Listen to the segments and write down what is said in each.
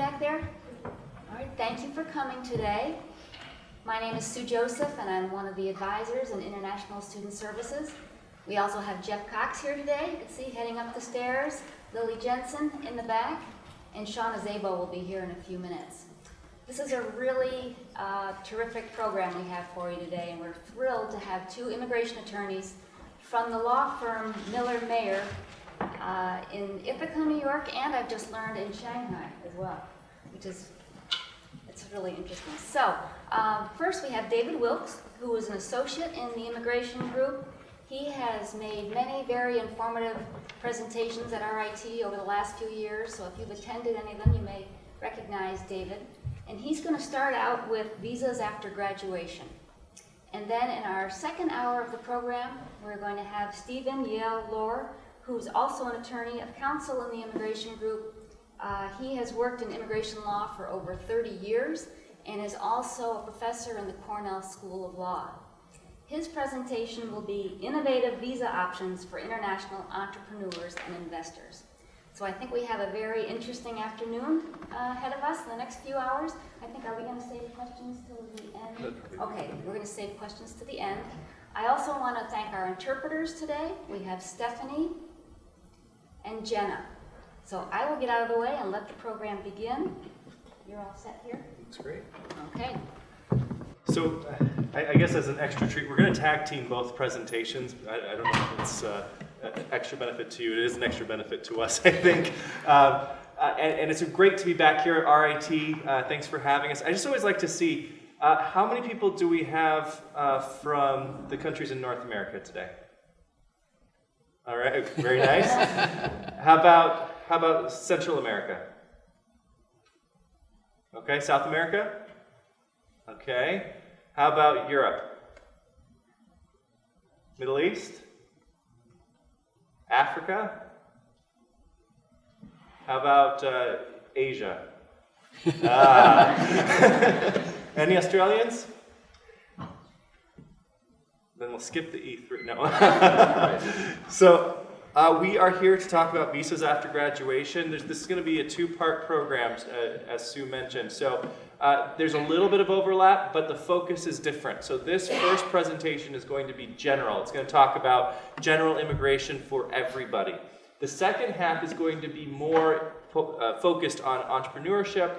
back there? All right, thank you for coming today. My name is Sue Joseph, and I'm one of the advisors in International Student Services. We also have Jeff Cox here today. You can see heading up the stairs, Lily Jensen in the back, and Shauna Zabo will be here in a few minutes. This is a really terrific program we have for you today, and we're thrilled to have two immigration attorneys from the law firm Miller Mayer in Ithaca, New York, and I've just learned in Shanghai as well, which is it's really interesting. So first we have David Wilkes, who is an associate in the immigration group. He has made many very informative presentations at RIT over the last few years, so if you've attended any of them, you may recognize David. And he's going to start out with visas after graduation. And then in our second hour of the program, we're going to have Stephen Yale Lohr, who's also an attorney of counsel in the immigration group. He has worked in immigration law for over 30 years and is also a professor in the Cornell School of Law. His presentation will be Innovative Visa Options for International Entrepreneurs and Investors. So I think we have a very interesting afternoon ahead of us in the next few hours. I think, are we going to save questions till the end? Okay, we're going to save questions to the end. I also want to thank our interpreters today. We have Stephanie and Jenna. So I will get out of the way and let the program begin. You're all set here? That's great. Okay. So I guess as an extra treat, we're going to tag team both presentations. I don't know if it's an extra benefit to you. It is an extra benefit to us, I think. And it's great to be back here at RIT. Thanks for having us. I just always like to see how many people do we have from the countries in North America today? All right, very nice. How about Central America? Okay, South America? Okay. How about Europe? Middle East? Africa? How about Asia? Any Australians? Then we'll skip the E3. No. So we are here to talk about visas after graduation. This is going to be a two-part program, as Sue mentioned. So there's a little bit of overlap, but the focus is different. So this first presentation is going to be general. It's going to talk about general immigration for everybody. The second half is going to be more focused on entrepreneurship,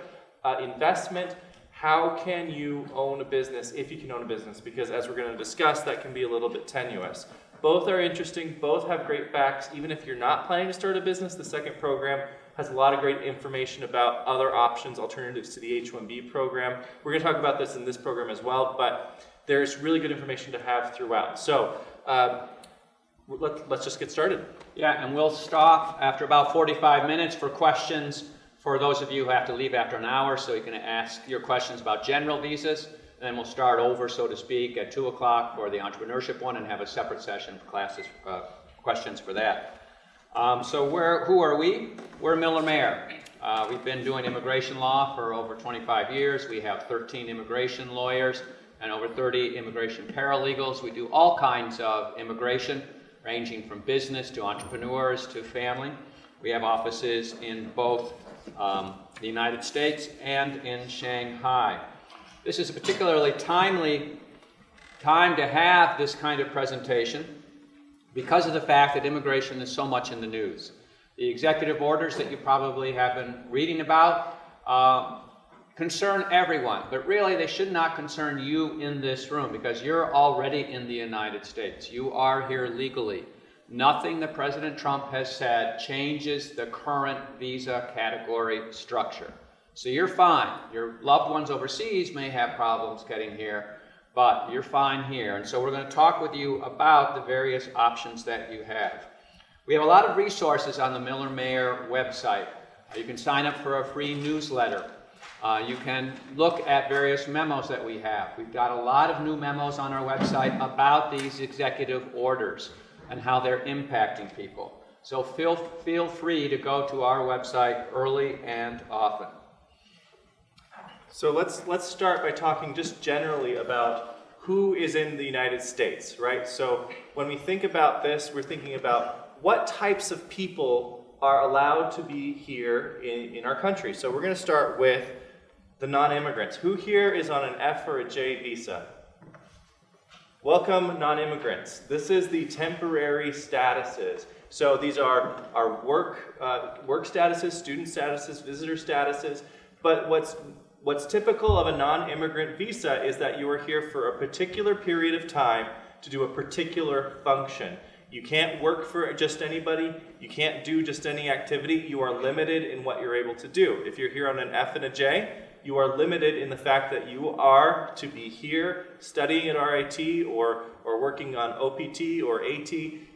investment. How can you own a business, if you can own a business? Because as we're going to discuss, that can be a little bit tenuous. Both are interesting. Both have great facts. Even if you're not planning to start a business, the second program has a lot of great information about other options, alternatives to the H-1B program. We're going to talk about this in this program as well, but there's really good information to have throughout. So let's just get started. Yeah, and we'll stop after about 45 minutes for questions for those of you who have to leave after an hour, so you can ask your questions about general visas. And then we'll start over, so to speak, at 2 o'clock for the entrepreneurship one and have a separate session for classes, questions for that. So who are we? We're Miller Mayer. We've been doing immigration law for over 25 years. We have 13 immigration lawyers and over 30 immigration paralegals. We do all kinds of immigration, ranging from business to entrepreneurs to family. We have offices in both the United States and in Shanghai. This is a particularly timely time to have this kind of presentation because of the fact that immigration is so much in the news. The executive orders that you probably have been reading about concern everyone, but really they should not concern you in this room because you're already in the United States. You are here legally. Nothing that President Trump has said changes the current visa category structure. So you're fine. Your loved ones overseas may have problems getting here, but you're fine here. And so we're going to talk with you about the various options that you have. We have a lot of resources on the Miller Mayer website. You can sign up for a free newsletter. You can look at various memos that we have. We've got a lot of new memos on our website about these executive orders and how they're impacting people. So feel free to go to our website early and often. So let's start by talking just generally about who is in the United States, right? So when we think about this, we're thinking about what types of people are allowed to be here in our country. So we're going to start with the non-immigrants. Who here is on an F or a J visa? Welcome, non-immigrants. This is the temporary statuses. So these are our work statuses, student statuses, visitor statuses. But what's typical of a non-immigrant visa is that you are here for a particular period of time to do a particular function. You can't work for just anybody. You can't do just any activity. You are limited in what you're able to do. If you're here on an F and a J, you are limited in the fact that you are to be here studying at RIT or working on OPT or AT,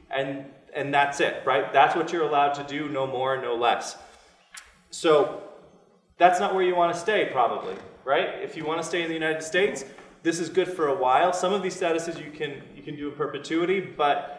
and that's it, right? That's what you're allowed to do, no more, no less. So that's not where you want to stay, probably, right? If you want to stay in the United States, this is good for a while. Some of these statuses you can do in perpetuity, but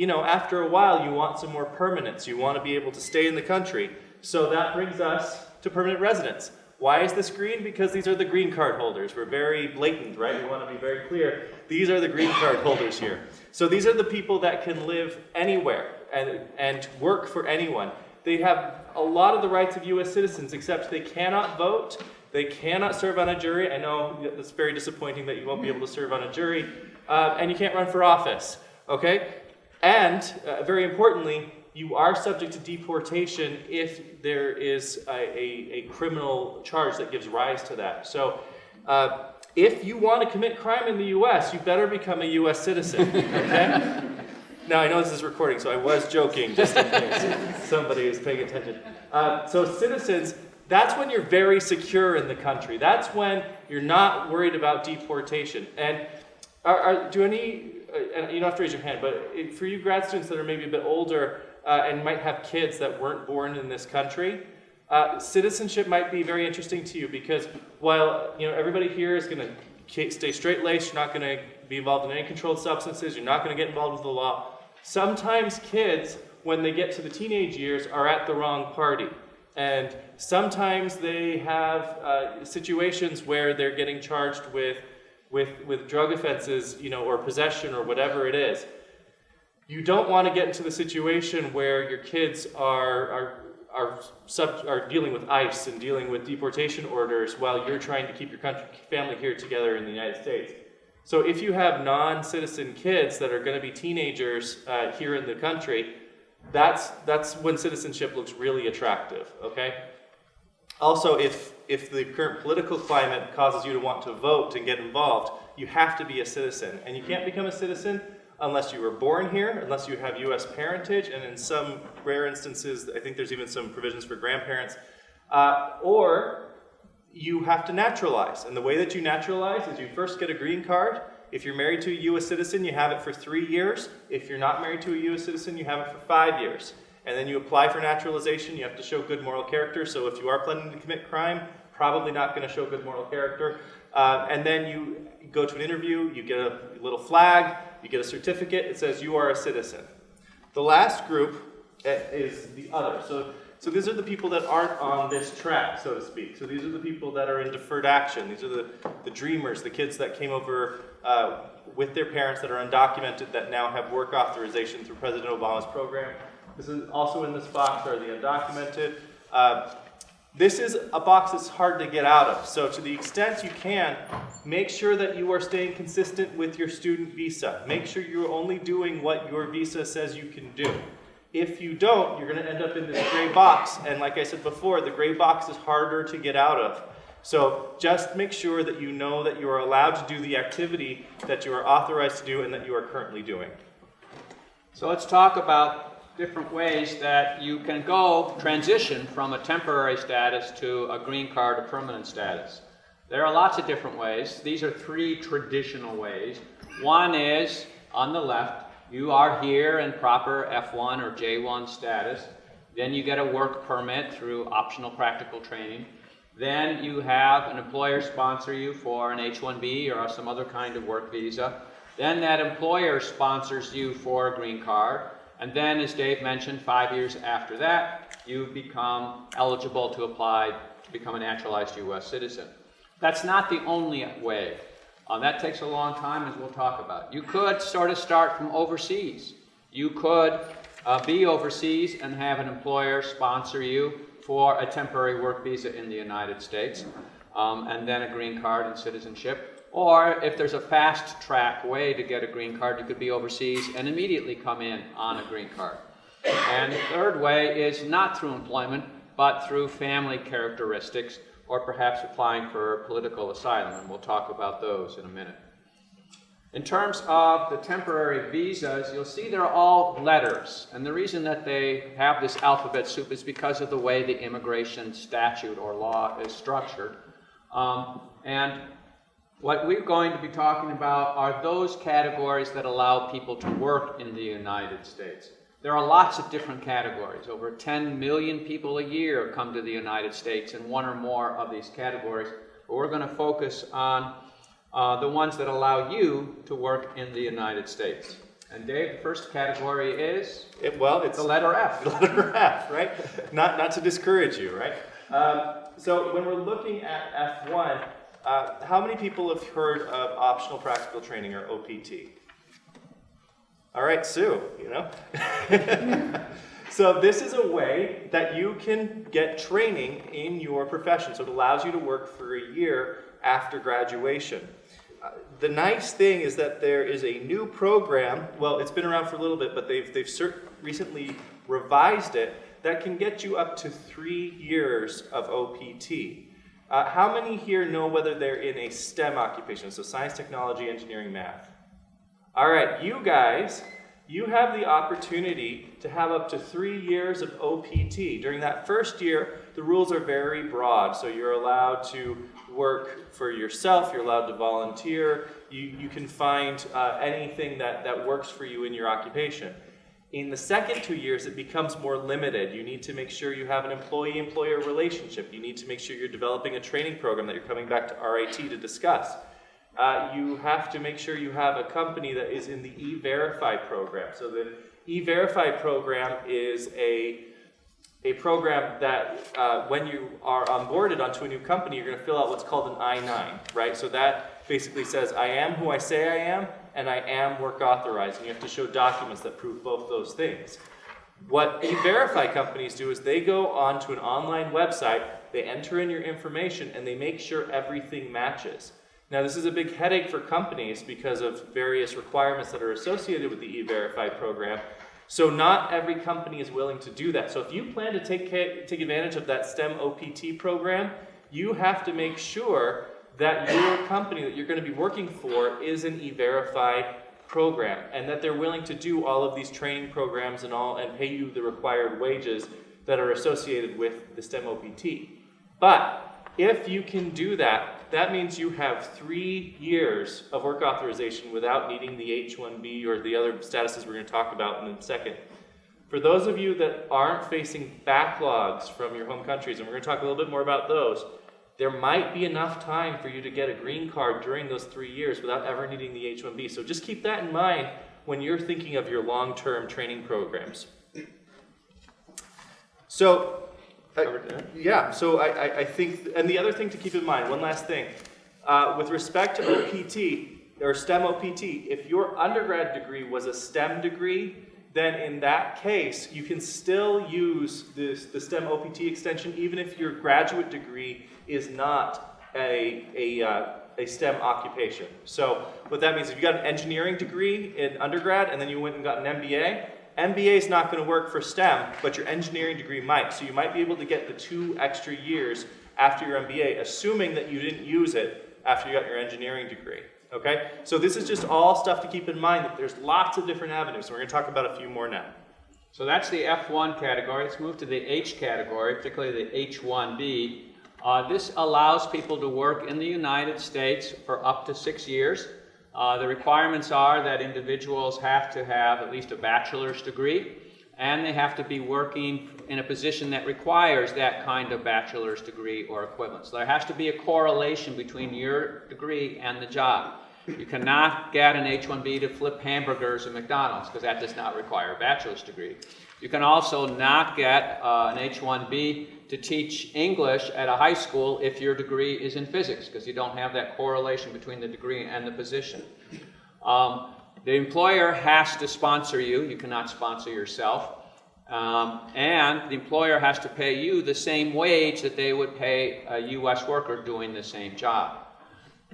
after a while you want some more permanence. You want to be able to stay in the country. So that brings us to permanent residence. Why is this green? Because these are the green card holders. We're very blatant, right? We want to be very clear. These are the green card holders here. So these are the people that can live anywhere and work for anyone. They have a lot of the rights of U.S. citizens, except they cannot vote. They cannot serve on a jury. I know it's very disappointing that you won't be able to serve on a jury. And you can't run for office, okay? And very importantly, you are subject to deportation if there is a criminal charge that gives rise to that. So if you want to commit crime in the U.S., you better become a U.S. citizen, okay? Now, I know this is recording, so I was joking, just in case somebody is paying attention. So citizens, that's when you're very secure in the country. That's when you're not worried about deportation. And do any, and you don't have to raise your hand, but for you grad students that are maybe a bit older and might have kids that weren't born in this country, citizenship might be very interesting to you because while everybody here is going to stay straight-laced, you're not going to be involved in any controlled substances, you're not going to get involved with the law, sometimes kids, when they get to the teenage years, are at the wrong party. And sometimes they have situations where they're getting charged with drug offenses, or possession or whatever it is. You don't want to get into the situation where your kids are dealing with ICE and dealing with deportation orders while you're trying to keep your family here together in the United States. So if you have non-citizen kids that are going to be teenagers here in the country, that's when citizenship looks really attractive, okay? Also, if the current political climate causes you to want to vote and get involved, you have to be a citizen. And you can't become a citizen unless you were born here, unless you have U.S. parentage, and in some rare instances, I think there's even some provisions for grandparents, or you have to naturalize. And the way that you naturalize is you first get a green card. If you're married to a U.S. citizen, you have it for 3 years. If you're not married to a U.S. citizen, you have it for 5 years. And then you apply for naturalization. You have to show good moral character. So if you are planning to commit crime, probably not going to show good moral character. And then you go to an interview, you get a little flag, you get a certificate. It says you are a citizen. The last group is the other. So these are the people that aren't on this track, so to speak. So these are the people that are in deferred action. These are the dreamers, the kids that came over with their parents that are undocumented that now have work authorization through President Obama's program. This is also in this box are the undocumented. This is a box that's hard to get out of. So to the extent you can, make sure that you are staying consistent with your student visa. Make sure you're only doing what your visa says you can do. If you don't, you're going to end up in this gray box. And like I said before, the gray box is harder to get out of. So just make sure that you know that you are allowed to do the activity that you are authorized to do and that you are currently doing. So let's talk about different ways that you can transition from a temporary status to a green card or permanent status. There are lots of different ways. These are 3 traditional ways. One is, on the left, you are here in proper F1 or J1 status. Then you get a work permit through optional practical training. Then you have an employer sponsor you for an H-1B or some other kind of work visa. Then that employer sponsors you for a green card. And then, as Dave mentioned, 5 years after that, you become eligible to apply to become a naturalized U.S. citizen. That's not the only way. That takes a long time, as we'll talk about. You could sort of start from overseas. You could be overseas and have an employer sponsor you for a temporary work visa in the United States, and then a green card and citizenship. Or if there's a fast track way to get a green card, you could be overseas and immediately come in on a green card. And the third way is not through employment, but through family characteristics, or perhaps applying for political asylum, and we'll talk about those in a minute. In terms of the temporary visas, you'll see they're all letters, and the reason that they have this alphabet soup is because of the way the immigration statute or law is structured. And what we're going to be talking about are those categories that allow people to work in the United States. There are lots of different categories. Over 10 million people a year come to the United States in one or more of these categories. But we're going to focus on the ones that allow you to work in the United States. And Dave, the first category is? It's the letter F. The letter F, right? Not to discourage you, right? So when we're looking at F1, how many people have heard of optional practical training, or OPT? All right, Sue, you know. So this is a way that you can get training in your profession. So it allows you to work for a year after graduation. The nice thing is that there is a new program. Well, it's been around for a little bit, but they've recently revised it, that can get you up to 3 years of OPT. How many here know whether they're in a STEM occupation, so science, technology, engineering, math? All right, you guys, you have the opportunity to have up to 3 years of OPT. During that first year, the rules are very broad, so you're allowed to work for yourself, you're allowed to volunteer, you can find anything that works for you in your occupation. In the second 2 years, it becomes more limited. You need to make sure you have an employee-employer relationship. You need to make sure you're developing a training program that you're coming back to RIT to discuss. You have to make sure you have a company that is in the E-Verify program. So the E-Verify program is a program that when you are onboarded onto a new company, you're going to fill out what's called an I-9, right? So that basically says, I am who I say I am, and I am work authorized. And you have to show documents that prove both those things. What E-Verify companies do is they go onto an online website, they enter in your information, and they make sure everything matches. Now, this is a big headache for companies because of various requirements that are associated with the E-Verify program. So not every company is willing to do that. So if you plan to take advantage of that STEM OPT program, you have to make sure that your company that you're going to be working for is an E-Verify program, and that they're willing to do all of these training programs and pay you the required wages that are associated with the STEM OPT. But if you can do that, that means you have 3 years of work authorization without needing the H-1B or the other statuses we're going to talk about in a second. For those of you that aren't facing backlogs from your home countries, and we're going to talk a little bit more about those, there might be enough time for you to get a green card during those 3 years without ever needing the H-1B. So just keep that in mind when you're thinking of your long-term training programs. So, I think, and the other thing to keep in mind, one last thing, with respect to OPT, or STEM OPT, if your undergrad degree was a STEM degree, then in that case, you can still use the STEM OPT extension even if your graduate degree is not a STEM occupation. So what that means, if you got an engineering degree in undergrad and then you went and got an MBA, MBA is not going to work for STEM, but your engineering degree might. So you might be able to get the 2 extra years after your MBA, assuming that you didn't use it after you got your engineering degree. Okay? So this is just all stuff to keep in mind, that there's lots of different avenues. So we're going to talk about a few more now. So that's the F1 category. Let's move to the H category, particularly the H-1B. This allows people to work in the United States for up to 6 years. The requirements are that individuals have to have at least a bachelor's degree, and they have to be working in a position that requires that kind of bachelor's degree or equivalent. So there has to be a correlation between your degree and the job. You cannot get an H-1B to flip hamburgers at McDonald's, because that does not require a bachelor's degree. You can also not get an H-1B to teach English at a high school if your degree is in physics, because you don't have that correlation between the degree and the position. The employer has to sponsor you. You cannot sponsor yourself. And the employer has to pay you the same wage that they would pay a U.S. worker doing the same job.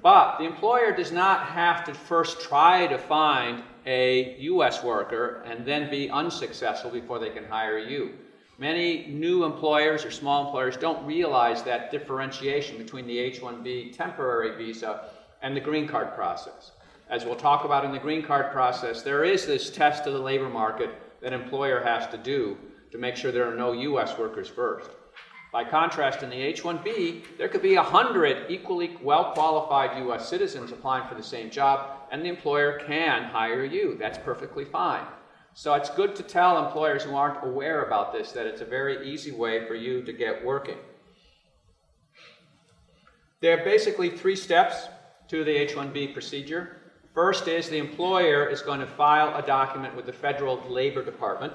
But the employer does not have to first try to find a U.S. worker and then be unsuccessful before they can hire you. Many new employers or small employers don't realize that differentiation between the H-1B temporary visa and the green card process. As we'll talk about in the green card process, there is this test of the labor market that an employer has to do to make sure there are no U.S. workers first. By contrast, in the H-1B, there could be 100 equally well-qualified U.S. citizens applying for the same job, and the employer can hire you. That's perfectly fine. So it's good to tell employers who aren't aware about this that it's a very easy way for you to get working. There are basically 3 steps to the H-1B procedure. First is the employer is going to file a document with the Federal Labor Department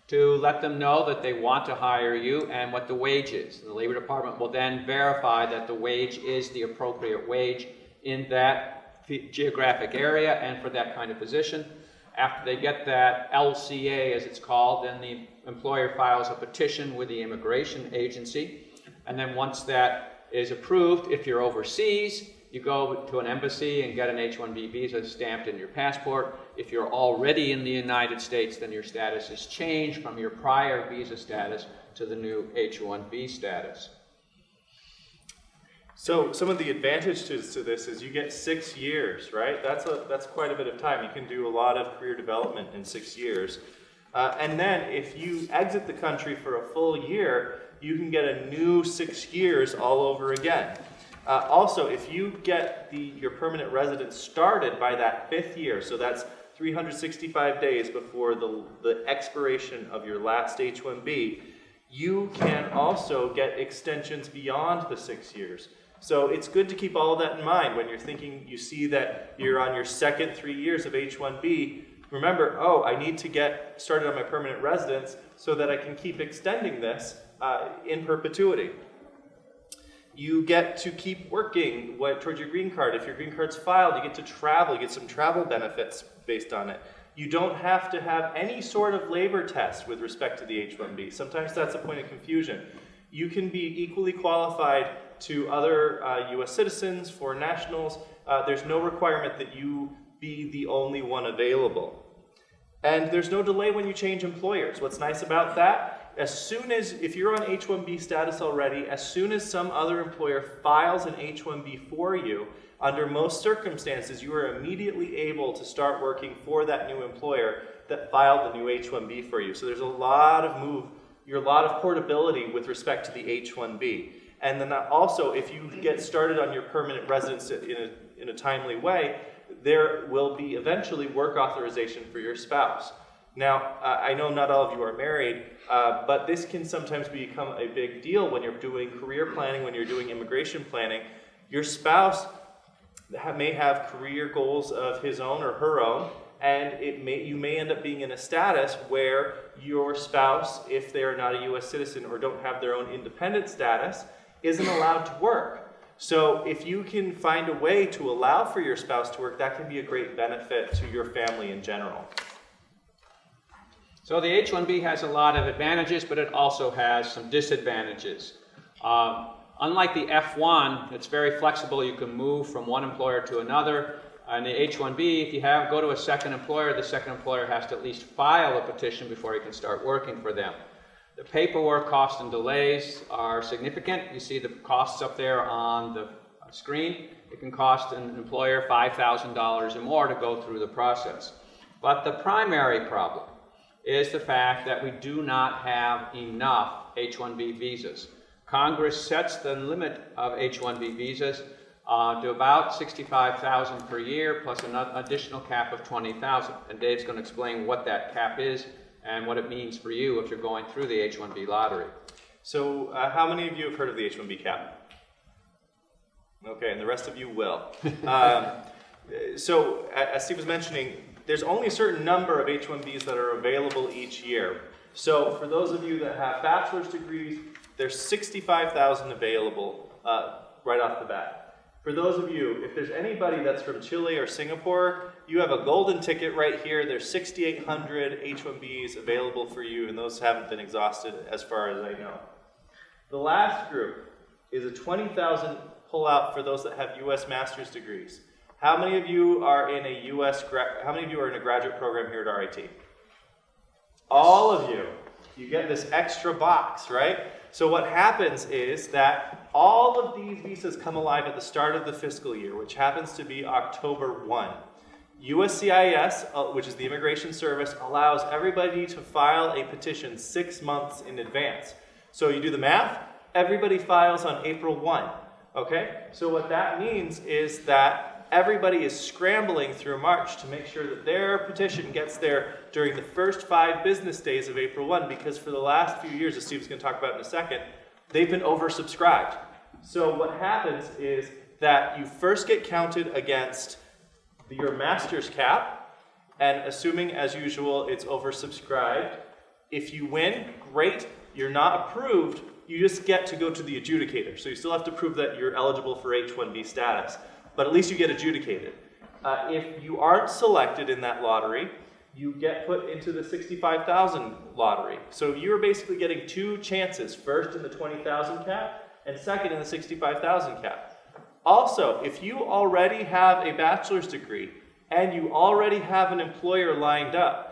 to let them know that they want to hire you and what the wage is. The Labor Department will then verify that the wage is the appropriate wage in that geographic area and for that kind of position. After they get that LCA, as it's called, then the employer files a petition with the immigration agency. And then once that is approved, if you're overseas, you go to an embassy and get an H-1B visa stamped in your passport. If you're already in the United States, then your status is changed from your prior visa status to the new H-1B status. So some of the advantages to this is you get 6 years, right? That's quite a bit of time. You can do a lot of career development in 6 years. And then if you exit the country for a full year, you can get a new 6 years all over again. Also, if you get your permanent residence started by that 5th year, so that's 365 days before the expiration of your last H-1B, you can also get extensions beyond the 6 years. So it's good to keep all of that in mind when you're thinking, you see that you're on your second 3 years of H-1B. Remember, I need to get started on my permanent residence so that I can keep extending this in perpetuity. You get to keep working towards your green card. If your green card's filed, you get to travel. You get some travel benefits based on it. You don't have to have any sort of labor test with respect to the H-1B. Sometimes that's a point of confusion. You can be equally qualified to other U.S. citizens, foreign nationals. There's no requirement that you be the only one available. And there's no delay when you change employers. What's nice about that? If you're on H-1B status already, as soon as some other employer files an H-1B for you, under most circumstances, you are immediately able to start working for that new employer that filed the new H-1B for you. So there's a lot of portability with respect to the H-1B. And then also, if you get started on your permanent residence in a timely way, there will be eventually work authorization for your spouse. Now, I know not all of you are married, but this can sometimes become a big deal when you're doing career planning, when you're doing immigration planning. Your spouse may have career goals of his own or her own, and you may end up being in a status where your spouse, if they are not a U.S. citizen or don't have their own independent status, isn't allowed to work. So if you can find a way to allow for your spouse to work, that can be a great benefit to your family in general. So the H-1B has a lot of advantages, but it also has some disadvantages. Unlike the F-1, it's very flexible. You can move from one employer to another. On the H-1B, if you go to a second employer, the second employer has to at least file a petition before you can start working for them. The paperwork costs and delays are significant. You see the costs up there on the screen. It can cost an employer $5,000 or more to go through the process. But the primary problem is the fact that we do not have enough H-1B visas. Congress sets the limit of H-1B visas to about 65,000 per year plus an additional cap of 20,000. And Dave's going to explain what that cap is and what it means for you if you're going through the H-1B lottery. So how many of you have heard of the H-1B cap? Okay, and the rest of you will. So as Steve was mentioning, there's only a certain number of H-1Bs that are available each year. So for those of you that have bachelor's degrees, there's 65,000 available right off the bat. For those of you, if there's anybody that's from Chile or Singapore, you have a golden ticket right here. There's 6,800 H-1Bs available for you, and those haven't been exhausted as far as I know. The last group is a 20,000 pullout for those that have U.S. master's degrees. How many of you are in a how many of you are in a graduate program here at RIT? All of you. You get this extra box, right? So what happens is that all of these visas come alive at the start of the fiscal year, which happens to be October 1. USCIS, which is the Immigration Service, allows everybody to file a petition 6 months in advance. So you do the math, everybody files on April 1, okay? So what that means is that everybody is scrambling through March to make sure that their petition gets there during the first 5 business days of April 1, because for the last few years, as Steve's going to talk about in a second, they've been oversubscribed. So what happens is that you first get counted against your master's cap, and assuming, as usual, it's oversubscribed, if you win, great. You're not approved, you just get to go to the adjudicator. So you still have to prove that you're eligible for H-1B status, but at least you get adjudicated. If you aren't selected in that lottery, you get put into the 65,000 lottery. So you're basically getting 2 chances, first in the 20,000 cap, and second in the 65,000 cap. Also, if you already have a bachelor's degree, and you already have an employer lined up,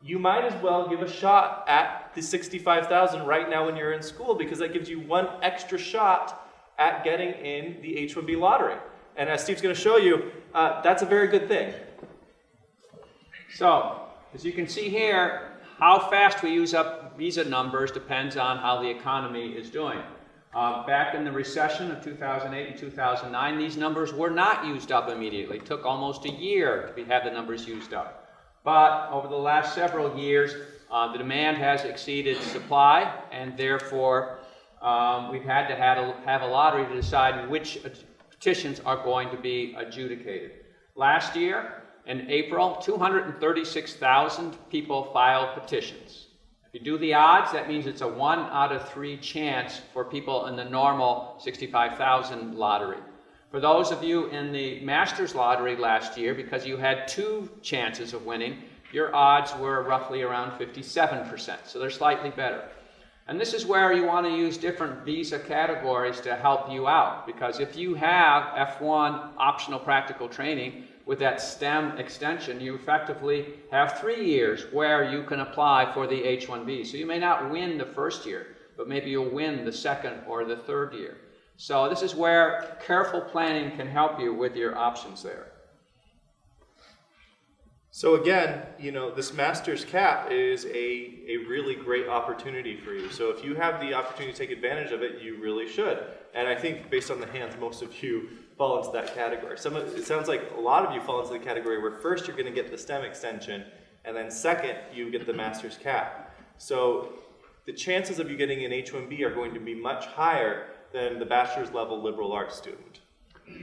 you might as well give a shot at the 65,000 right now when you're in school, because that gives you 1 extra shot at getting in the H-1B lottery. And as Steve's going to show you, that's a very good thing. So, as you can see here, how fast we use up visa numbers depends on how the economy is doing. Back in the recession of 2008 and 2009, these numbers were not used up immediately. It took almost a year to have the numbers used up. But over the last several years, the demand has exceeded supply, and therefore we've had to have a lottery to decide which petitions are going to be adjudicated. Last year, in April, 236,000 people filed petitions. If you do the odds, that means it's a 1 out of 3 chance for people in the normal 65,000 lottery. For those of you in the master's lottery last year, because you had 2 chances of winning, your odds were roughly around 57%, so they're slightly better. And this is where you want to use different visa categories to help you out, because if you have F1 optional practical training with that STEM extension, you effectively have 3 years where you can apply for the H-1B. So you may not win the first year, but maybe you'll win the second or the third year. So this is where careful planning can help you with your options there. So again, you know, this master's cap is a really great opportunity for you. So if you have the opportunity to take advantage of it, you really should. And I think based on the hands, most of you fall into that category. It sounds like a lot of you fall into the category where first you're going to get the STEM extension, and then second you get the master's cap. So the chances of you getting an H-1B are going to be much higher than the bachelor's level liberal arts student.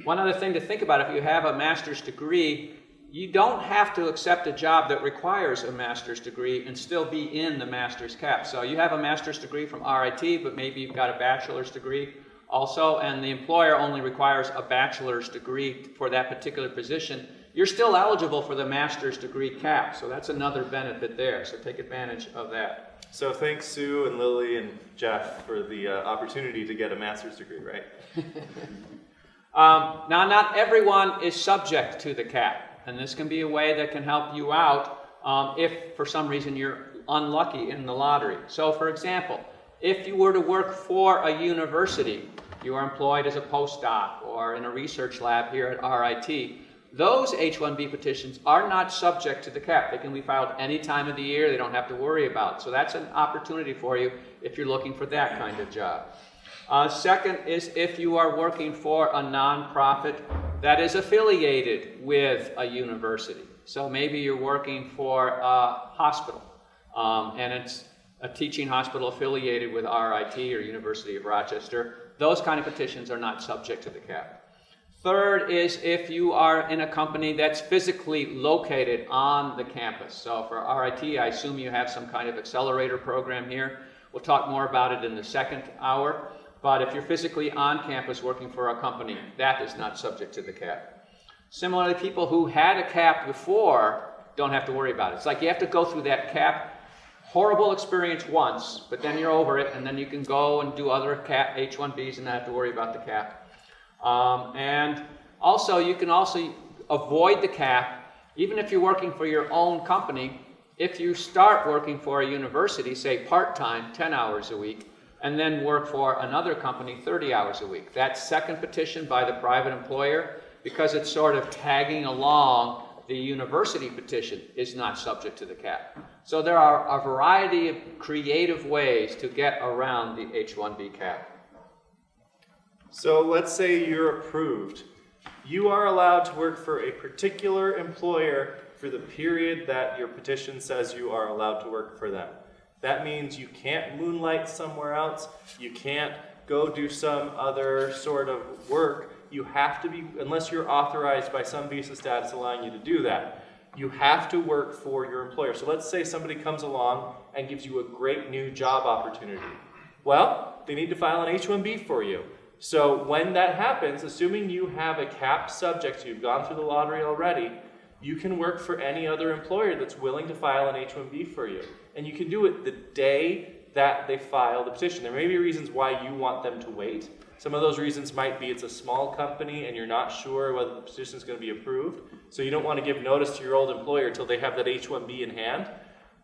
One other thing to think about, if you have a master's degree, you don't have to accept a job that requires a master's degree and still be in the master's cap. So you have a master's degree from RIT, but maybe you've got a bachelor's degree also, and the employer only requires a bachelor's degree for that particular position. You're still eligible for the master's degree cap, so that's another benefit there. So take advantage of that. So thanks Sue and Lily and Jeff for the opportunity to get a master's degree, right? Now, not everyone is subject to the cap, and this can be a way that can help you out if for some reason you're unlucky in the lottery. So for example, if you were to work for a university, you are employed as a postdoc or in a research lab here at RIT, those H-1B petitions are not subject to the cap. They can be filed any time of the year. They don't have to worry about it. So that's an opportunity for you if you're looking for that kind of job. Second is if you are working for a nonprofit that is affiliated with a university. So maybe you're working for a hospital, and it's a teaching hospital affiliated with RIT or University of Rochester. Those kind of petitions are not subject to the cap. Third is if you are in a company that's physically located on the campus. So for RIT, I assume you have some kind of accelerator program here. We'll talk more about it in the second hour. But if you're physically on campus working for a company, that is not subject to the cap. Similarly, people who had a cap before don't have to worry about it. It's like you have to go through that cap horrible experience once, but then you're over it, and then you can go and do other cap H-1Bs and not have to worry about the cap. And also, you can also avoid the cap, even if you're working for your own company. If you start working for a university, say part-time, 10 hours a week, and then work for another company 30 hours a week, that second petition by the private employer, because it's sort of tagging along the university petition, is not subject to the cap. So there are a variety of creative ways to get around the H-1B cap. So let's say you're approved. You are allowed to work for a particular employer for the period that your petition says you are allowed to work for them. That means you can't moonlight somewhere else. You can't go do some other sort of work. You have to be, unless you're authorized by some visa status allowing you to do that, you have to work for your employer. So let's say somebody comes along and gives you a great new job opportunity. Well, they need to file an H-1B for you. So when that happens, assuming you have a capped subject, you've gone through the lottery already, you can work for any other employer that's willing to file an H-1B for you. And you can do it the day that they file the petition. There may be reasons why you want them to wait. Some of those reasons might be it's a small company and you're not sure whether the petition is going to be approved. So you don't want to give notice to your old employer until they have that H-1B in hand.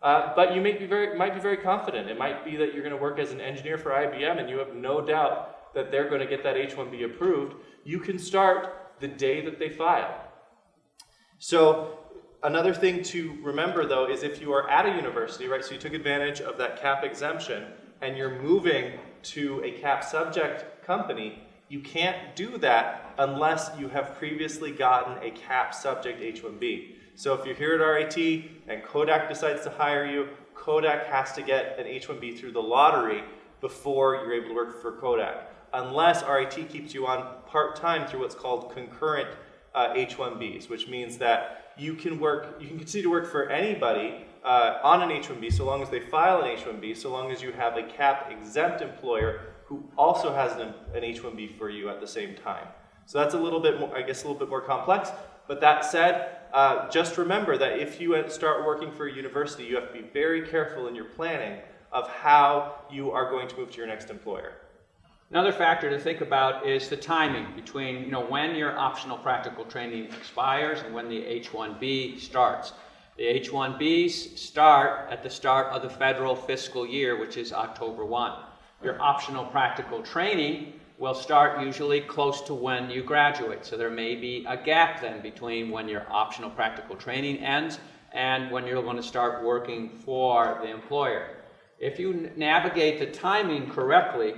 But you might be very confident. It might be that you're going to work as an engineer for IBM and you have no doubt that they're going to get that H-1B approved. You can start the day that they file. So another thing to remember, though, is if you are at a university, right, so you took advantage of that cap exemption and you're moving to a cap subject company, you can't do that unless you have previously gotten a cap subject H-1B. So if you're here at RIT and Kodak decides to hire you, Kodak has to get an H-1B through the lottery before you're able to work for Kodak, unless RIT keeps you on part-time through what's called concurrent H-1Bs, which means that you can continue to work for anybody on an H-1B so long as they file an H-1B, so long as you have a cap-exempt employer who also has an H-1B for you at the same time. So that's a little bit more, I guess, a little bit more complex. But that said, just remember that if you start working for a university, you have to be very careful in your planning of how you are going to move to your next employer. Another factor to think about is the timing between when your optional practical training expires and when the H-1B starts. The H-1Bs start at the start of the federal fiscal year, which is October 1. Your optional practical training will start usually close to when you graduate. So there may be a gap then between when your optional practical training ends and when you're going to start working for the employer. If you navigate the timing correctly,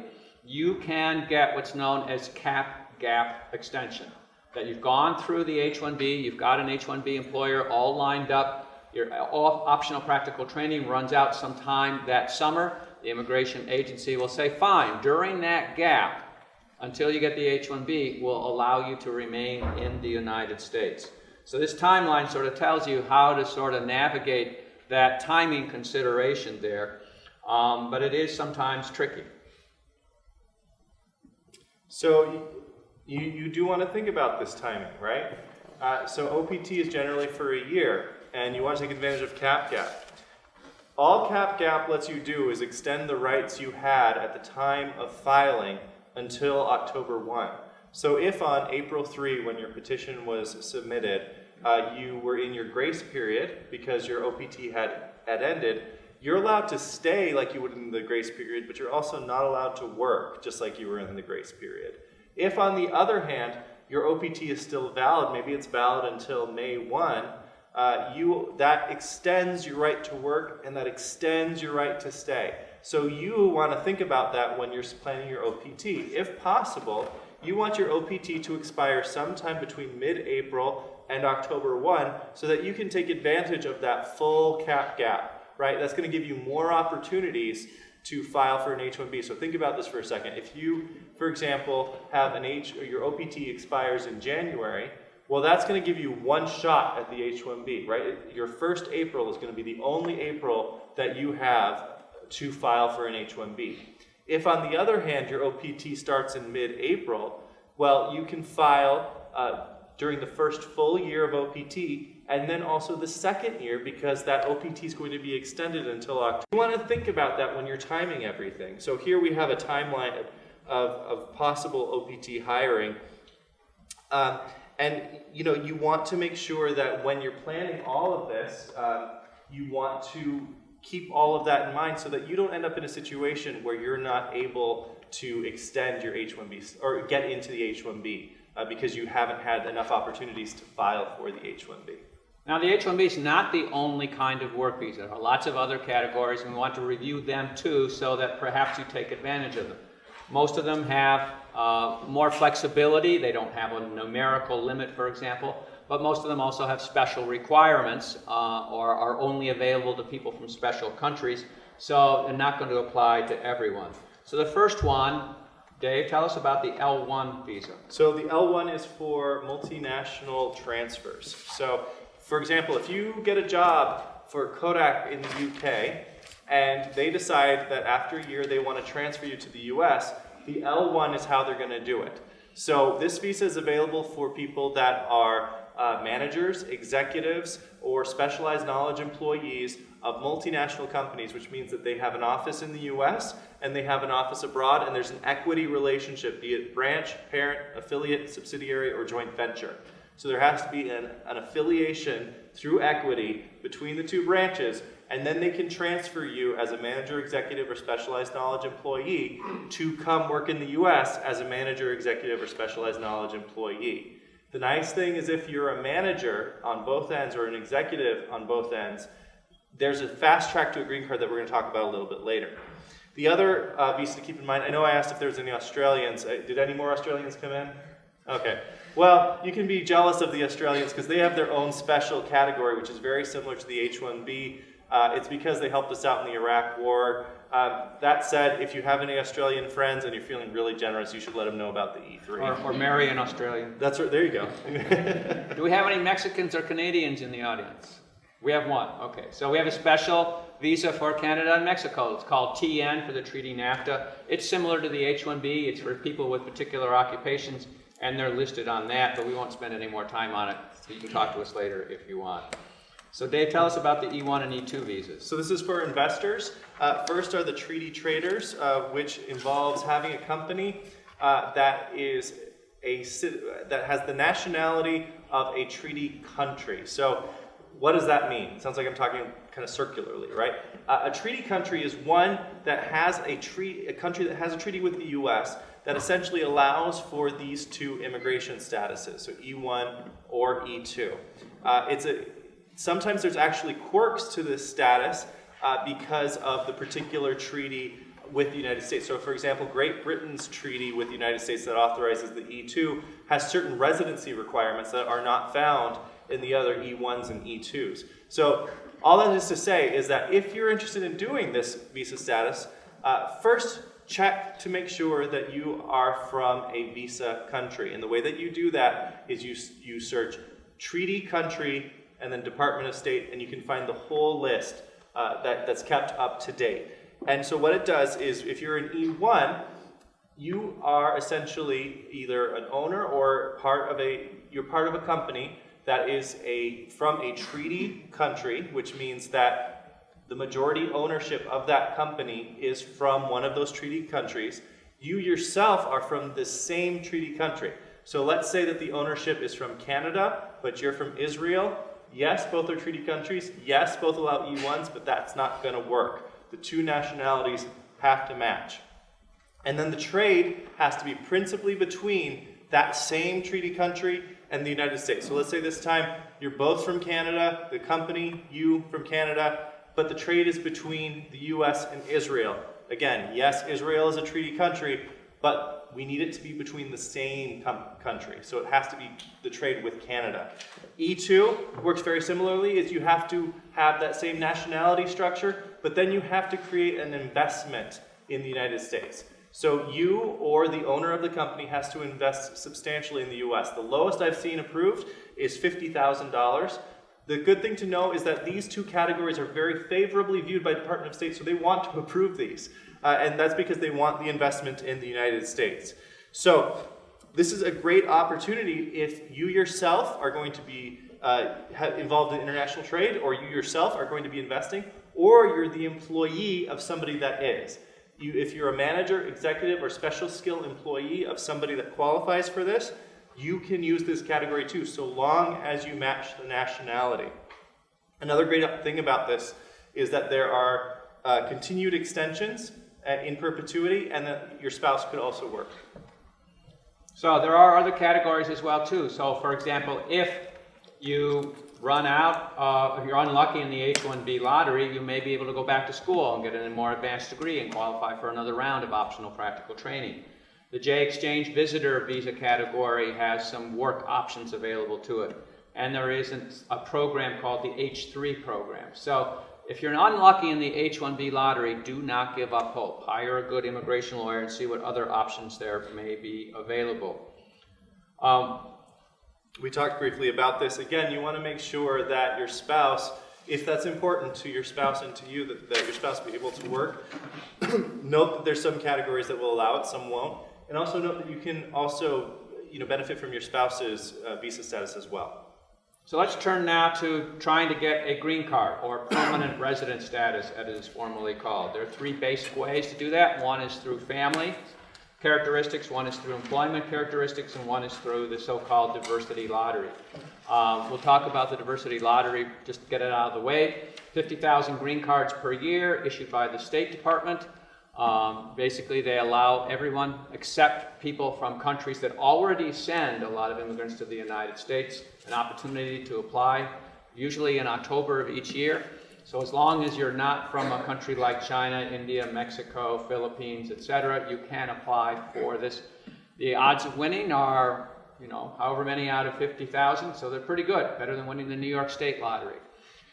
you can get what's known as cap gap extension. That you've gone through the H-1B, you've got an H-1B employer all lined up, your optional practical training runs out sometime that summer. The immigration agency will say, fine, during that gap, until you get the H-1B, will allow you to remain in the United States. So this timeline sort of tells you how to sort of navigate that timing consideration there, but it is sometimes tricky. So you do want to think about this timing, right? So OPT is generally for a year, and you want to take advantage of cap gap. All cap gap lets you do is extend the rights you had at the time of filing until October 1. So if on April 3, when your petition was submitted, you were in your grace period because your OPT had ended, you're allowed to stay like you would in the grace period, but you're also not allowed to work just like you were in the grace period. If, on the other hand, your OPT is still valid, maybe it's valid until May 1, that extends your right to work and that extends your right to stay. So you want to think about that when you're planning your OPT. If possible, you want your OPT to expire sometime between mid-April and October 1 so that you can take advantage of that full cap gap, right? That's going to give you more opportunities to file for an H-1B. So think about this for a second. If you, for example, have your OPT expires in January, well, that's going to give you one shot at the H-1B, right? Your first April is going to be the only April that you have to file for an H-1B. If, on the other hand, your OPT starts in mid-April, well, you can file during the first full year of OPT, and then also the second year, because that OPT is going to be extended until October. You want to think about that when you're timing everything. So here we have a timeline of possible OPT hiring. And you want to make sure that when you're planning all of this, you want to keep all of that in mind so that you don't end up in a situation where you're not able to extend your H-1B or get into the H-1B because you haven't had enough opportunities to file for the H-1B. Now, the H-1B is not the only kind of work visa. There are lots of other categories, and we want to review them too so that perhaps you take advantage of them. Most of them have more flexibility. They don't have a numerical limit, for example, but most of them also have special requirements or are only available to people from special countries, so they're not going to apply to everyone. So the first one, Dave, tell us about the L1 visa. So the L1 is for multinational transfers. So, for example, if you get a job for Kodak in the UK, and they decide that after a year they want to transfer you to the US, the L1 is how they're going to do it. So this visa is available for people that are managers, executives, or specialized knowledge employees of multinational companies, which means that they have an office in the US and they have an office abroad, and there's an equity relationship, be it branch, parent, affiliate, subsidiary, or joint venture. So there has to be an affiliation through equity between the two branches, and then they can transfer you as a manager, executive, or specialized knowledge employee to come work in the US as a manager, executive, or specialized knowledge employee. The nice thing is if you're a manager on both ends or an executive on both ends, there's a fast track to a green card that we're going to talk about a little bit later. The other visa to keep in mind, I know I asked if there's any Australians. Did any more Australians come in? Okay. Well, you can be jealous of the Australians because they have their own special category, which is very similar to the H-1B. It's because they helped us out in the Iraq War. That said, if you have any Australian friends and you're feeling really generous, you should let them know about the E3. Or marry an Australian. That's right. There you go. Do we have any Mexicans or Canadians in the audience? We have one. Okay. So we have a special visa for Canada and Mexico. It's called TN for the Treaty NAFTA. It's similar to the H-1B. It's for people with particular occupations, and they're listed on that, but we won't spend any more time on it. So you can talk to us later if you want. So Dave, tell us about the E1 and E2 visas. So this is for investors. First are the treaty traders, which involves having a company that has the nationality of a treaty country. So what does that mean? It sounds like I'm talking kind of circularly, right? A treaty country is one that has a country that has a treaty with the U.S. that essentially allows for these two immigration statuses, so E1 or E2. Sometimes there's actually quirks to this status because of the particular treaty with the United States. So for example, Great Britain's treaty with the United States that authorizes the E2 has certain residency requirements that are not found in the other E1s and E2s. So all that is to say is that if you're interested in doing this visa status, first check to make sure that you are from a visa country. And the way that you do that is you search treaty country and then Department of State, and you can find the whole list that's kept up to date. And so what it does is if you're an E1, you are essentially either an owner or you're part of a company that is from a treaty country, which means that the majority ownership of that company is from one of those treaty countries. You yourself are from the same treaty country. So let's say that the ownership is from Canada, but you're from Israel. Yes, both are treaty countries. Yes, both allow E1s, but that's not going to work. The two nationalities have to match. And then the trade has to be principally between that same treaty country and the United States. So let's say this time you're both from Canada, the company, you from Canada, but the trade is between the US and Israel. Again, yes, Israel is a treaty country, but we need it to be between the same country. So it has to be the trade with Canada. E2 works very similarly, is you have to have that same nationality structure, but then you have to create an investment in the United States. So you or the owner of the company has to invest substantially in the US. The lowest I've seen approved is $50,000. The good thing to know is that these two categories are very favorably viewed by the Department of State, so they want to approve these. And that's because they want the investment in the United States. So this is a great opportunity if you yourself are going to be involved in international trade, or you yourself are going to be investing, or you're the employee of somebody that is. If you're a manager, executive, or special skill employee of somebody that qualifies for this, you can use this category too, so long as you match the nationality. Another great thing about this is that there are continued extensions in perpetuity, and that your spouse could also work. So there are other categories as well too. So for example, if you run out, if you're unlucky in the H-1B lottery, you may be able to go back to school and get a more advanced degree and qualify for another round of optional practical training. The J-Exchange Visitor Visa category has some work options available to it. And there is a program called the H-3 program. So if you're unlucky in the H-1B lottery, do not give up hope. Hire a good immigration lawyer and see what other options there may be available. We talked briefly about this. Again, you want to make sure that your spouse, if that's important to your spouse and to you, that your spouse be able to work. Note that there's some categories that will allow it, some won't. And also note that you can also benefit from your spouse's visa status as well. So let's turn now to trying to get a green card, or permanent resident status, as it is formally called. There are three basic ways to do that. One is through family characteristics, one is through employment characteristics, and one is through the so-called diversity lottery. We'll talk about the diversity lottery, just to get it out of the way. 50,000 green cards per year issued by the State Department. Basically, they allow everyone, except people from countries that already send a lot of immigrants to the United States, an opportunity to apply, usually in October of each year. So as long as you're not from a country like China, India, Mexico, Philippines, etc., you can apply for this. The odds of winning are, however many out of 50,000, so they're pretty good, better than winning the New York State lottery.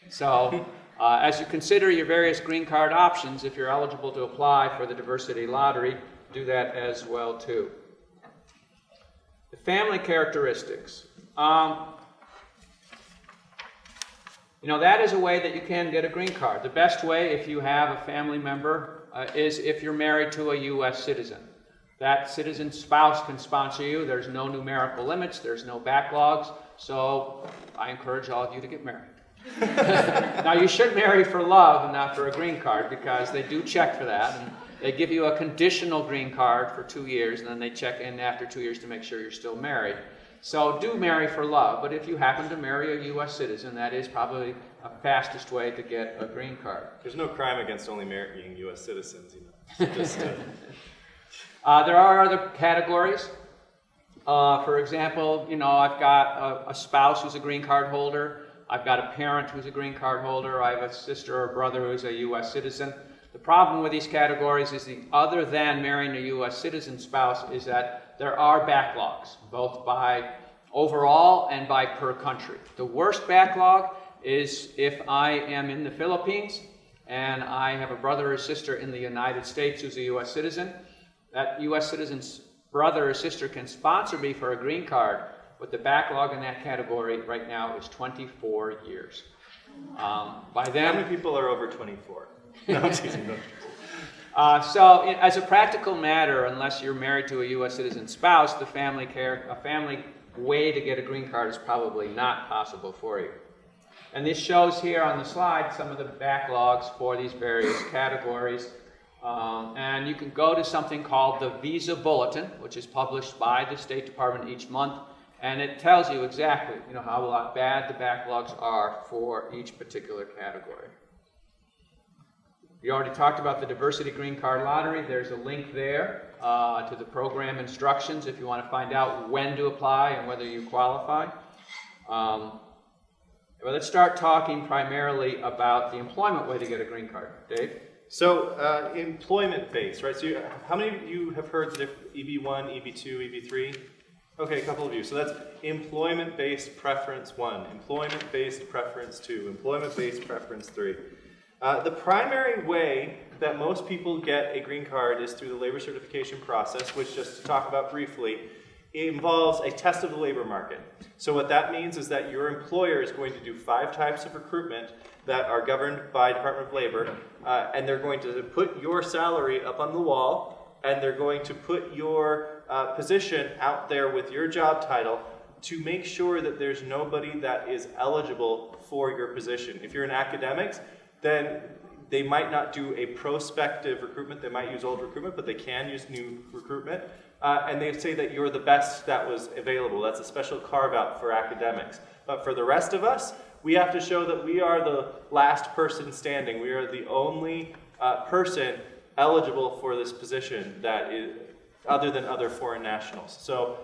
So as you consider your various green card options, if you're eligible to apply for the diversity lottery, do that as well too. The family characteristics. That is a way that you can get a green card. The best way, if you have a family member, is if you're married to a U.S. citizen. That citizen's spouse can sponsor you. There's no numerical limits. There's no backlogs. So I encourage all of you to get married. Now, you should marry for love and not for a green card, because they do check for that. And they give you a conditional green card for 2 years, and then they check in after 2 years to make sure you're still married. So do marry for love, but if you happen to marry a U.S. citizen, that is probably a fastest way to get a green card. There's no crime against only marrying U.S. citizens, There are other categories. For example, I've got a spouse who's a green card holder. I've got a parent who's a green card holder. I have a sister or brother who's a U.S. citizen. The problem with these categories is other than marrying a U.S. citizen spouse, is that there are backlogs, both by overall and by per country. The worst backlog is if I am in the Philippines and I have a brother or sister in the United States who's a U.S. citizen. That U.S. citizen's brother or sister can sponsor me for a green card, but the backlog in that category right now is 24 years. By then, how many people are over 24? No, I'm teasing. So as a practical matter, unless you're married to a U.S. citizen spouse, a family way to get a green card is probably not possible for you. And this shows here on the slide some of the backlogs for these various categories. And you can go to something called the Visa Bulletin, which is published by the State Department each month, and it tells you exactly how bad the backlogs are for each particular category. We already talked about the Diversity Green Card Lottery. There's a link there to the program instructions if you want to find out when to apply and whether you qualify. Well, let's start talking primarily about the employment way to get a green card. Dave? So, employment-based, right? So how many of you have heard the EB1, EB2, EB3? Okay, a couple of you. So that's employment-based preference 1, employment-based preference 2, employment-based preference 3. The primary way that most people get a green card is through the labor certification process, which, just to talk about briefly, involves a test of the labor market. So what that means is that your employer is going to do 5 types of recruitment that are governed by Department of Labor, and they're going to put your salary up on the wall, and they're going to put your position out there with your job title to make sure that there's nobody that is eligible for your position. If you're in academics, then they might not do a prospective recruitment. They might use old recruitment, but they can use new recruitment. And they say that you're the best that was available. That's a special carve-out for academics. But for the rest of us, we have to show that we are the last person standing. We are the only person eligible for this position that is other than other foreign nationals. So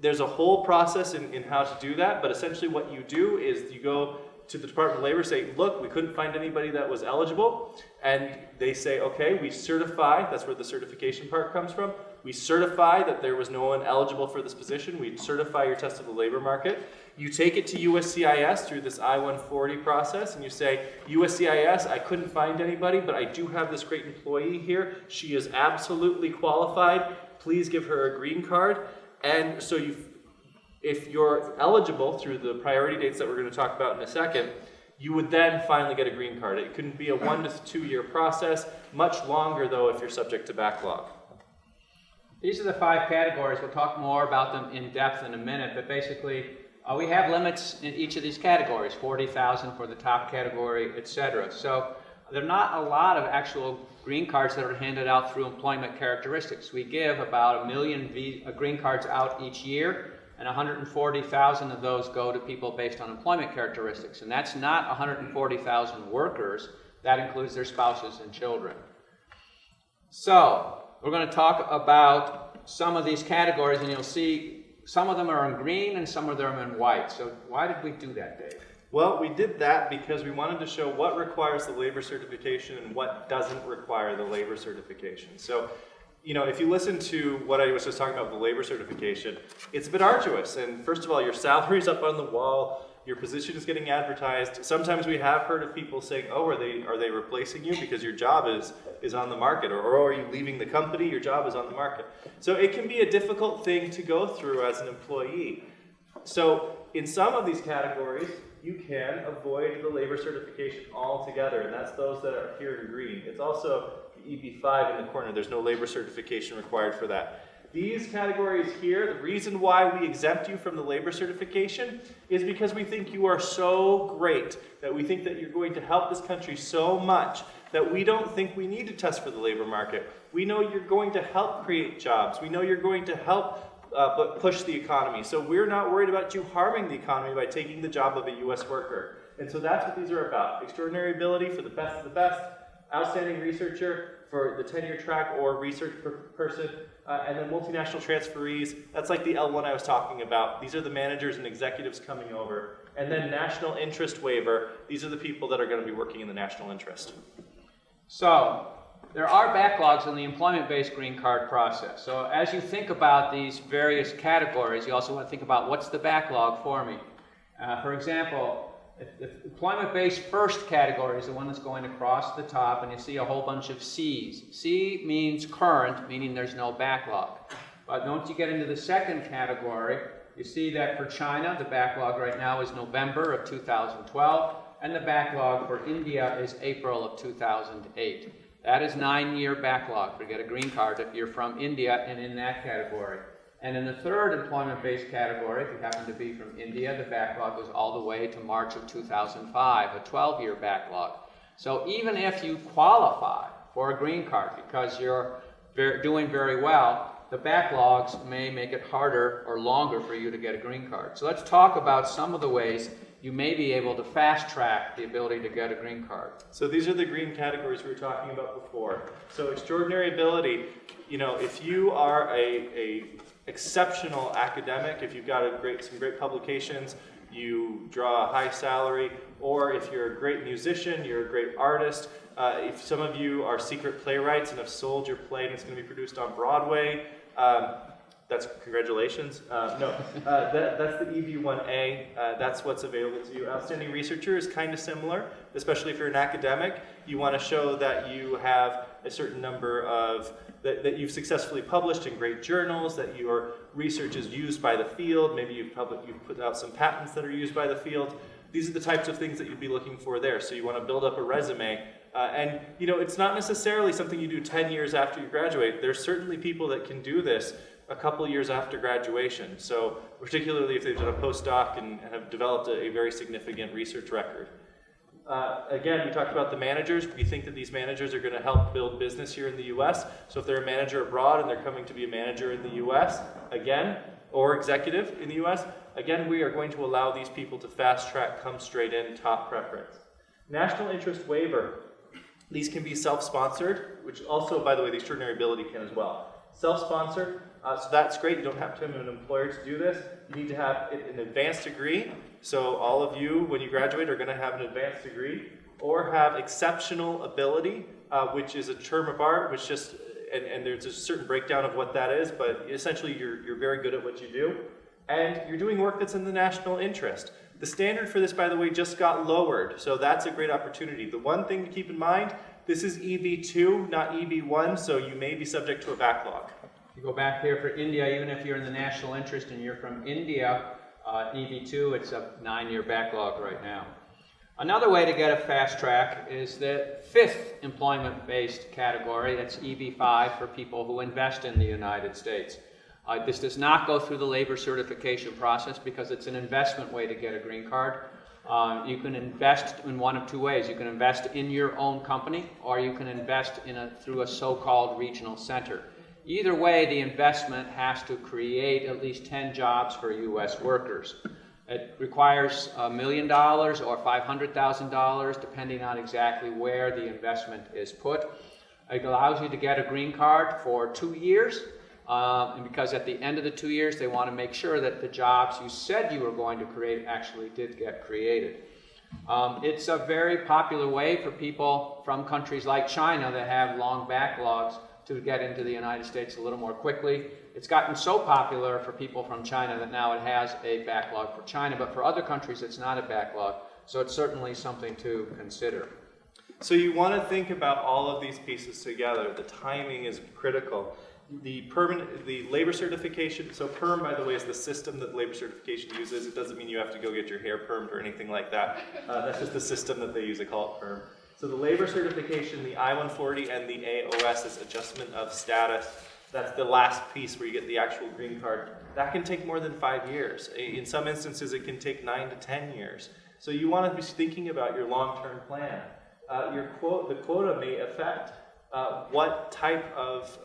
there's a whole process in how to do that, but essentially what you do is you go to the Department of Labor, say, look, we couldn't find anybody that was eligible, and they say, okay, we certify, that's where the certification part comes from, we certify that there was no one eligible for this position, we certify your test of the labor market, you take it to USCIS through this I-140 process, and you say, USCIS, I couldn't find anybody, but I do have this great employee here, she is absolutely qualified, please give her a green card. And so if you're eligible through the priority dates that we're going to talk about in a second, you would then finally get a green card. It couldn't be a 1 to 2 year process, much longer though if you're subject to backlog. These are the 5 categories. We'll talk more about them in depth in a minute, but basically we have limits in each of these categories, 40,000 for the top category, etc. So there are not a lot of actual green cards that are handed out through employment characteristics. We give about 1 million green cards out each year, and 140,000 of those go to people based on employment characteristics. And that's not 140,000 workers. That includes their spouses and children. So we're going to talk about some of these categories, and you'll see some of them are in green and some of them are in white. So why did we do that, Dave? Well, we did that because we wanted to show what requires the labor certification and what doesn't require the labor certification. So, you know, if you listen to what I was just talking about, the labor certification, it's a bit arduous. And first of all, your salary's up on the wall, your position is getting advertised. Sometimes we have heard of people saying, oh, are they replacing you because your job is on the market, or are you leaving the company, your job is on the market. So it can be a difficult thing to go through as an employee. So in some of these categories, you can avoid the labor certification altogether, and that's those that are here in green. It's also the EB5 in the corner. There's no labor certification required for that. These categories here, the reason why we exempt you from the labor certification is because we think you are so great, that we think that you're going to help this country so much that we don't think we need to test for the labor market. We know you're going to help create jobs. We know you're going to help push the economy. So we're not worried about you harming the economy by taking the job of a U.S. worker. And so that's what these are about. Extraordinary ability for the best of the best, outstanding researcher for the tenure track or research person, and then multinational transferees. That's like the L1 I was talking about. These are the managers and executives coming over. And then national interest waiver. These are the people that are going to be working in the national interest. So there are backlogs in the employment-based green card process. So as you think about these various categories, you also want to think about what's the backlog for me. For example, the employment-based first category is the one that's going across the top, and you see a whole bunch of C's. C means current, meaning there's no backlog. But once you get into the second category, you see that for China, the backlog right now is November of 2012, and the backlog for India is April of 2008. That is 9-year backlog to get a green card if you're from India and in that category. And in the third employment-based category, if you happen to be from India, the backlog goes all the way to March of 2005, a 12-year backlog. So even if you qualify for a green card because you're doing very well, the backlogs may make it harder or longer for you to get a green card. So let's talk about some of the ways you may be able to fast-track the ability to get a green card. So these are the green categories we were talking about before. So extraordinary ability, you know, if you are a exceptional academic, if you've got some great publications, you draw a high salary, or if you're a great musician, you're a great artist, if some of you are secret playwrights and have sold your play and it's going to be produced on Broadway, that's congratulations. That's the EB1A. That's what's available to you. Outstanding researcher is kind of similar, especially if you're an academic. You want to show that you have a certain number of, that you've successfully published in great journals, that your research is used by the field. Maybe you've put out some patents that are used by the field. These are the types of things that you'd be looking for there. So you want to build up a resume. And you know, it's not necessarily something you do 10 years after you graduate. There's certainly people that can do this a couple years after graduation. So particularly if they've done a postdoc and have developed a very significant research record. Again, we talked about the managers. We think that these managers are going to help build business here in the U.S. So if they're a manager abroad and they're coming to be a manager in the U.S., again, or executive in the U.S., again, we are going to allow these people to fast track, come straight in, top preference. National interest waiver. These can be self-sponsored, which also, by the way, the extraordinary ability can as well. Self-sponsored, so that's great. You don't have to have an employer to do this. You need to have an advanced degree. So all of you, when you graduate, are going to have an advanced degree, or have exceptional ability, which is a term of art, which just, and there's a certain breakdown of what that is, but essentially you're very good at what you do, and you're doing work that's in the national interest. The standard for this, by the way, just got lowered, so that's a great opportunity. The one thing to keep in mind, this is EB2, not EB1, so you may be subject to a backlog. You go back here for India, even if you're in the national interest and you're from India, EB2, it's a 9-year backlog right now. Another way to get a fast track is the 5th employment-based category, that's EB5 for people who invest in the United States. This does not go through the labor certification process because it's an investment way to get a green card. You can invest in one of two ways. You can invest in your own company, or you can invest through a so-called regional center. Either way, the investment has to create at least 10 jobs for U.S. workers. It requires $1 million or $500,000, depending on exactly where the investment is put. It allows you to get a green card for 2 years, and because at the end of the 2 years, they want to make sure that the jobs you said you were going to create actually did get created. It's a very popular way for people from countries like China that have long backlogs to get into the United States a little more quickly. It's gotten so popular for people from China that now it has a backlog for China, but for other countries it's not a backlog, so it's certainly something to consider. So you want to think about all of these pieces together. The timing is critical. The labor certification, so PERM, by the way, is the system that labor certification uses. It doesn't mean you have to go get your hair permed or anything like that. That's just the system that they use. They call it PERM. So the labor certification, the I-140, and the AOS is adjustment of status. That's the last piece where you get the actual green card. That can take more than 5 years. In some instances, it can take 9 to 10 years. So you want to be thinking about your long-term plan. The quota may affect what type of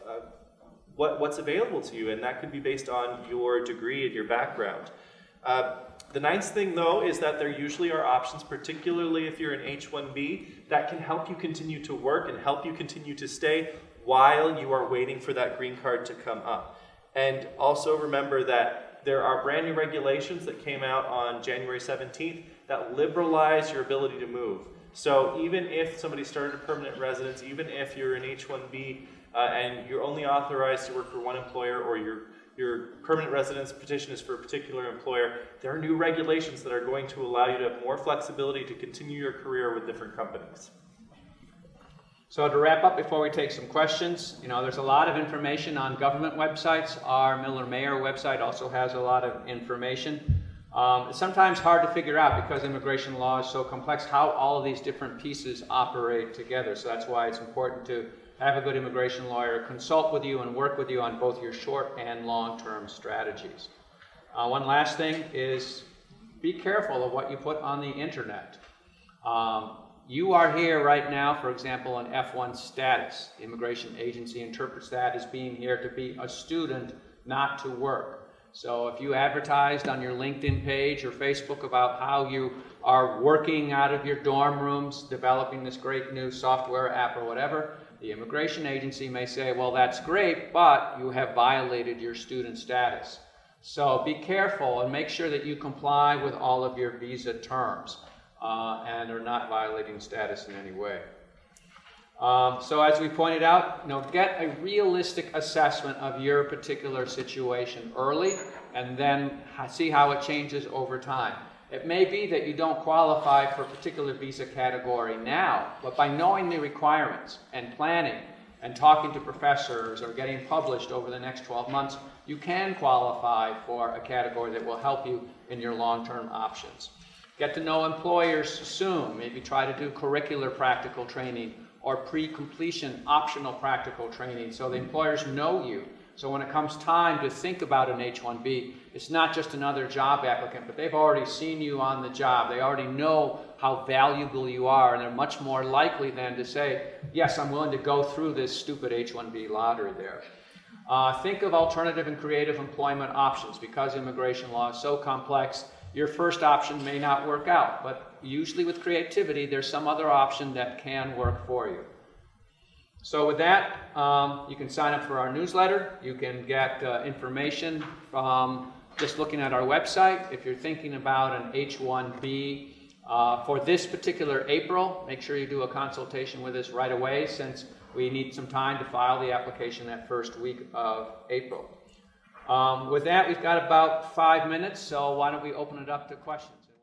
what's available to you, and that could be based on your degree and your background. The nice thing, though, is that there usually are options, particularly if you're an H-1B, that can help you continue to work and help you continue to stay while you are waiting for that green card to come up. And also remember that there are brand new regulations that came out on January 17th that liberalize your ability to move. So even if somebody started a permanent residence, even if you're an H-1B and you're only authorized to work for one employer, or your permanent residence petition is for a particular employer, there are new regulations that are going to allow you to have more flexibility to continue your career with different companies. So to wrap up before we take some questions, there's a lot of information on government websites. Our Miller-Mayer website also has a lot of information. It's sometimes hard to figure out, because immigration law is so complex, how all of these different pieces operate together. So that's why it's important to have a good immigration lawyer consult with you and work with you on both your short and long-term strategies. One last thing is be careful of what you put on the internet. You are here right now, for example, on F1 status. The immigration agency interprets that as being here to be a student, not to work. So if you advertised on your LinkedIn page or Facebook about how you are working out of your dorm rooms, developing this great new software app or whatever, the immigration agency may say, well, that's great, but you have violated your student status. So be careful and make sure that you comply with all of your visa terms and are not violating status in any way. So as we pointed out, get a realistic assessment of your particular situation early, and then see how it changes over time. It may be that you don't qualify for a particular visa category now, but by knowing the requirements and planning and talking to professors or getting published over the next 12 months, you can qualify for a category that will help you in your long-term options. Get to know employers soon. Maybe try to do curricular practical training or pre-completion optional practical training so the employers know you So when it comes time to think about an H-1B, it's not just another job applicant, but they've already seen you on the job. They already know how valuable you are, and they're much more likely then to say, yes, I'm willing to go through this stupid H-1B lottery there. Think of alternative and creative employment options. Because immigration law is so complex, your first option may not work out, but usually with creativity, there's some other option that can work for you. So with that, you can sign up for our newsletter. You can get information from just looking at our website. If you're thinking about an H-1B for this particular April, make sure you do a consultation with us right away, since we need some time to file the application that first week of April. With that, we've got about 5 minutes, so why don't we open it up to questions?